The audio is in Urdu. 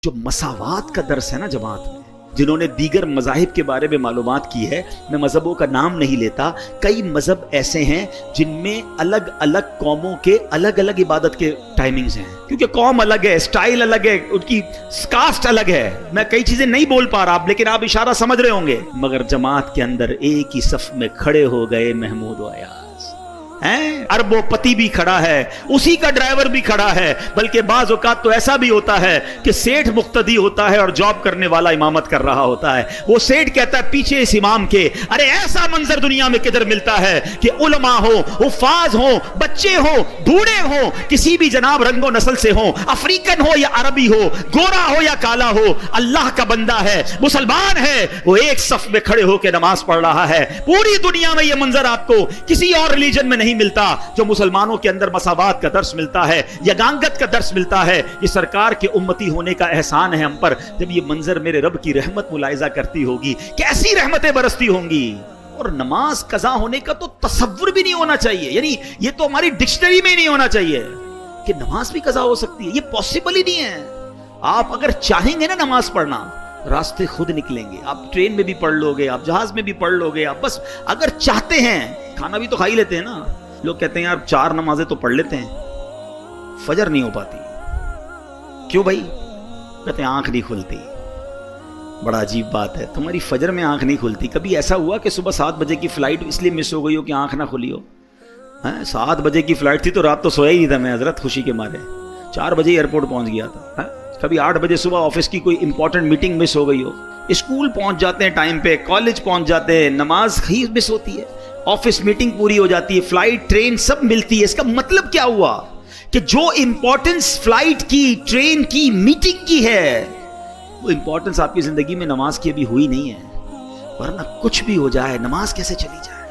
جو مساوات کا درس ہے نا جماعت میں، جنہوں نے دیگر مذاہب کے بارے میں معلومات کی ہے، میں مذہبوں کا نام نہیں لیتا، کئی مذہب ایسے ہیں جن میں الگ الگ قوموں کے الگ الگ عبادت کے ٹائمنگز ہیں، کیونکہ قوم الگ ہے، سٹائل الگ ہے، ان کی کاسٹ الگ ہے۔ میں کئی چیزیں نہیں بول پا رہا آپ، لیکن آپ اشارہ سمجھ رہے ہوں گے۔ مگر جماعت کے اندر ایک ہی صف میں کھڑے ہو گئے محمود و ایاز، اربوں پتی بھی کھڑا ہے، اسی کا ڈرائیور بھی کھڑا ہے، بلکہ بعض اوقات تو ایسا بھی ہوتا ہے کہ سیٹھ مقتدی ہوتا ہے اور جاب کرنے والا امامت کر رہا ہوتا ہے۔ وہ سیٹھ کہتا ہے پیچھے اس امام کے، ارے ایسا منظر دنیا میں کدھر ملتا ہے کہ علماء ہو، حفاظ ہو، بچے ہو، بوڑھے ہو، کسی بھی جناب رنگ و نسل سے ہو، افریقن ہو یا عربی ہو، گورا ہو یا کالا ہو، اللہ کا بندہ ہے، مسلمان ہے، وہ ایک صف میں کھڑے ہو کے نماز پڑھ رہا ہے۔ پوری دنیا میں یہ منظر آپ کو کسی اور ریلیجن میں نہیں ملتا جو مسلمانوں کے اندر مساوات کا درس ملتا ہے، یگانگت کا درس ملتا ہے۔ یہ سرکار کے امتی ہونے کا احسان ہے ہم پر۔ جب یہ منظر میرے رب کی رحمت ملاحظہ کرتی ہوگی، کیسی رحمتیں برستی ہوں گی۔ اور نماز قضا ہونے کا تو تصور بھی نہیں ہونا چاہیے، یعنی یہ تو ہماری ڈکشنری میں نہیں ہونا چاہیے کہ نماز بھی قضا ہو سکتی ہے، یہ پاسبل ہی نہیں ہے۔ آپ اگر چاہیں گے نا نماز پڑھنا، راستے خود نکلیں گے۔ آپ ٹرین میں بھی پڑھ لو گے، آپ جہاز میں بھی پڑھ لو گے، آپ بس اگر چاہتے ہیں۔ کھانا بھی تو کھا ہی لیتے ہیں نا لوگ، کہتے ہیں یار 4 نمازیں تو پڑھ لیتے ہیں، فجر نہیں ہو پاتی۔ کیوں بھائی؟ کہتے ہیں آنکھ نہیں کھلتی۔ بڑا عجیب بات ہے، تمہاری فجر میں آنکھ نہیں کھلتی، کبھی ایسا ہوا کہ صبح 7 بجے کی فلائٹ اس لیے مس ہو گئی ہو کہ آنکھ نہ کھلی ہو؟ 7 بجے کی فلائٹ تھی تو رات تو سویا ہی نہیں تھا میں حضرت، خوشی کے مارے 4 بجے ایئرپورٹ پہنچ گیا تھا۔ کبھی 8 بجے صبح آفس کی کوئی امپورٹنٹ میٹنگ مس ہو گئی ہو؟ اسکول پہنچ جاتے ہیں ٹائم پہ، کالج پہنچ جاتے ہیں، نماز ہی مس ہوتی ہے، آفس میٹنگ پوری ہو جاتی ہے، فلائٹ ٹرین سب ملتی ہے۔ اس کا مطلب کیا ہوا کہ جو امپورٹنس فلائٹ کی، ٹرین کی، میٹنگ کی ہے، وہ امپورٹنس آپ کی زندگی میں نماز کی ابھی ہوئی نہیں ہے، ورنہ کچھ بھی ہو جائے نماز کیسے چلی جائے۔